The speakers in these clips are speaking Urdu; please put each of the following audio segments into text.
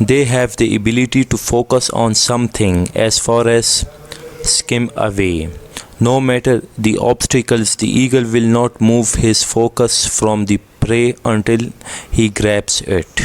They have the ability to focus on something as far as skim away. No matter the obstacles, the eagle will not move his focus from the prey until he grabs it.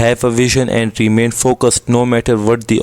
Have a vision and remain focused no matter what the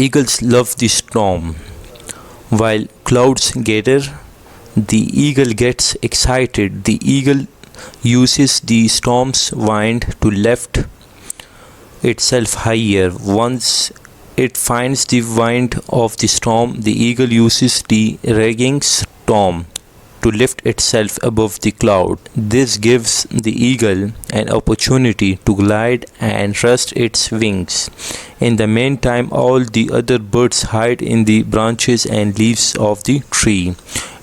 eagles love the storm. While clouds gather, the eagle gets excited. The eagle uses the storm's wind to lift itself higher. Once it finds the wind of the storm, the eagle uses the raging storm to lift itself above the cloud. This gives the eagle an opportunity to glide and rest its wings. In the meantime, all the other birds hide in the branches and leaves of the tree.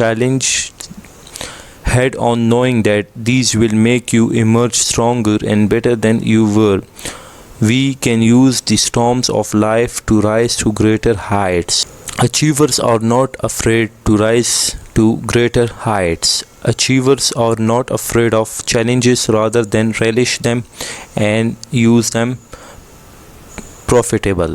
challenge head on, knowing that these will make you emerge stronger and better than you were. We can use the storms of life to rise to greater heights. Achievers are not afraid to rise to greater heights. Achievers are not afraid of challenges, rather than relish them and use them profitable.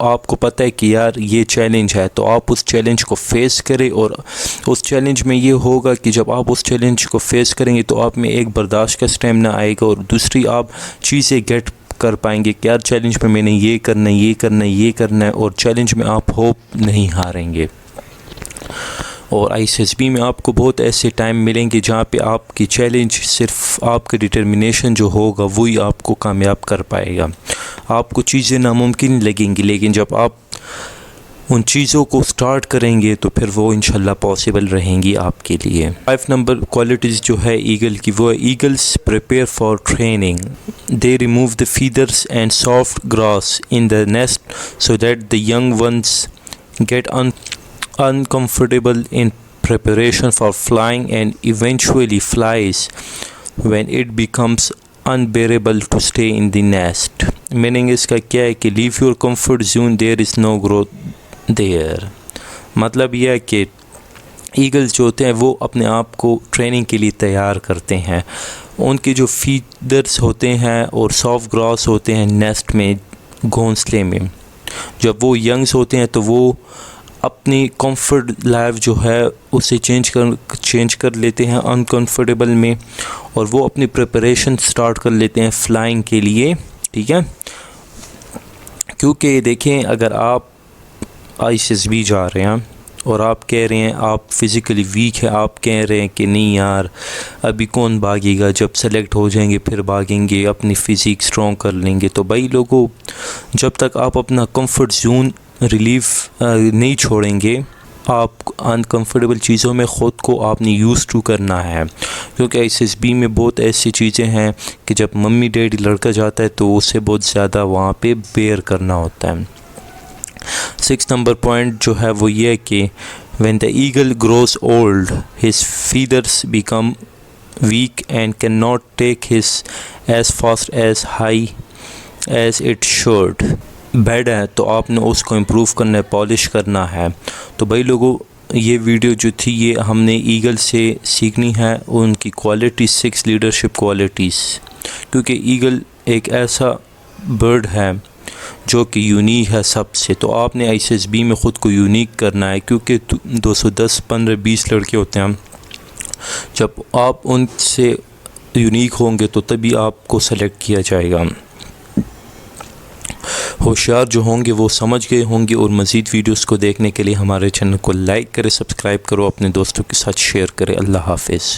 آپ کو پتہ ہے کہ یار یہ چیلنج ہے، تو آپ اس چیلنج کو فیس کریں، اور اس چیلنج میں یہ ہوگا کہ جب آپ اس چیلنج کو فیس کریں گے تو آپ میں ایک برداشت کا اسٹیمنا آئے گا، اور دوسری آپ چیزیں گیٹ کر پائیں گے کہ یار چیلنج میں نے یہ کرنا ہے، یہ کرنا ہے، یہ کرنا ہے، اور چیلنج میں آپ ہوپ نہیں ہاریں گے۔ اور ISSB میں آپ کو بہت ایسے ٹائم ملیں گے جہاں پہ آپ کی چیلنج صرف آپ کا ڈٹرمنیشن جو ہوگا وہی آپ کو کامیاب کر پائے گا۔ آپ کو چیزیں ناممکن لگیں گی، لیکن جب آپ ان چیزوں کو سٹارٹ کریں گے تو پھر وہ انشاءاللہ پاسبل رہیں گی آپ کے لیے۔ 5 نمبر کوالٹیز جو ہے ایگل کی، وہ ہے eagles prepare for training. They remove the feathers and soft grass in the nest so that the young ones get uncomfortable in preparation for flying and eventually flies when it becomes unbearable to stay in the nest۔ Meaning اس کا کیا ہے کہ leave your comfort zone, there is no growth there۔ مطلب یہ ہے کہ ایگلز جو ہوتے ہیں وہ اپنے آپ کو ٹریننگ کے لیے تیار کرتے ہیں۔ ان کے جو فیدرز ہوتے ہیں اور سافٹ گراس ہوتے ہیں نیسٹ میں، گھونسلے میں، جب وہ ینگز ہوتے ہیں تو وہ اپنی کمفرٹ لائف جو ہے اسے چینج کر لیتے ہیں انکمفرٹیبل میں، اور وہ اپنی پریپریشن سٹارٹ کر لیتے ہیں فلائنگ کے لیے، ٹھیک ہے۔ کیونکہ دیکھیں اگر آپ ISSB جا رہے ہیں اور آپ کہہ رہے ہیں آپ فزیکلی ویک ہے، آپ کہہ رہے ہیں کہ نہیں یار ابھی کون بھاگے گا، جب سلیکٹ ہو جائیں گے پھر بھاگیں گے، اپنی فزیک سٹرونگ کر لیں گے، تو بھائی لوگوں جب تک آپ اپنا کمفرٹ زون ریلیف نہیں چھوڑیں گے، آپ انکمفرٹیبل چیزوں میں خود کو آپ نے یوز ٹو کرنا ہے۔ کیونکہ ISSB میں بہت ایسی چیزیں ہیں کہ جب ممی ڈیڈی لڑکا جاتا ہے تو اسے بہت زیادہ وہاں پہ بیئر کرنا ہوتا ہے۔ 6 نمبر پوائنٹ جو ہے وہ یہ ہے کہ when the eagle grows old his feathers become weak and cannot take his as fast as high as it should۔ Bed ہے تو آپ نے اس کو امپروو کرنا ہے، پالش کرنا ہے۔ تو بھائی لوگوں یہ ویڈیو جو تھی یہ ہم نے ایگل سے سیکھنی ہے ان کی کوالٹی، 6 لیڈرشپ کوالٹیز، کیونکہ ایگل ایک ایسا برڈ ہے جو کہ یونیک ہے سب سے۔ تو آپ نے ISSB میں خود کو یونیک کرنا ہے، کیونکہ 210 15 20 لڑکے ہوتے ہیں، جب آپ ان سے یونیک ہوں گے تو تبھی آپ کو سلیکٹ کیا جائے گا۔ ہوشیار جو ہوں گے وہ سمجھ گئے ہوں گے، اور مزید ویڈیوز کو دیکھنے کے لیے ہمارے چینل کو لائک کرے، سبسکرائب کرو، اپنے دوستوں کے ساتھ شیئر کرے۔ اللہ حافظ۔